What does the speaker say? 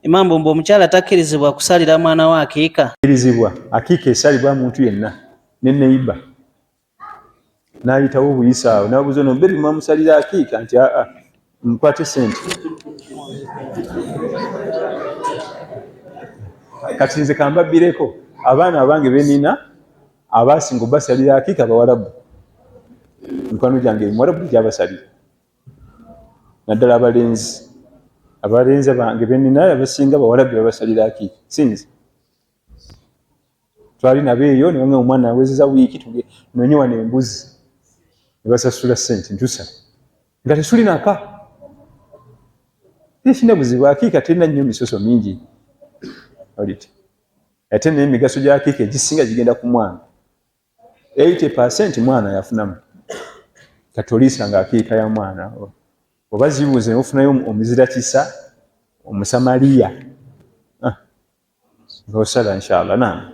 Imam Bombo omukyala takkirizibwa kusalira mwana wa akiika? Takkirizibwa. Akiika esalibwa muntu yenna ne neiba n'ayitawo obuyisaawo n'abuuza ono Beri mwamusalira akiika nti nkwate sente. Kati nze kambabbireko abaana abange benina abasinga basalira akiika Bawarabu. Mikwano gyange Mwarabu gyabasalira. Naddala abalenzi bange benina abasinga Bawarabu babasalira akiika. Sinzi. Twali nabeeyo ne omwana awezeza wiiki tunonye wano embuzi. Ne basasula ssente ntusa. Nga tesuli naka. Tekina buzibu akiika terina nnyo misoso mingi. Ate n'emigaso gya akiika egisinga gigenda ku mwana. 80% mwana yafunamu. Katolisa nga akiika ya mwana. Oba zibuuze ofunayo omuzira kisa, omusamaliya. Ng'osala inshallah.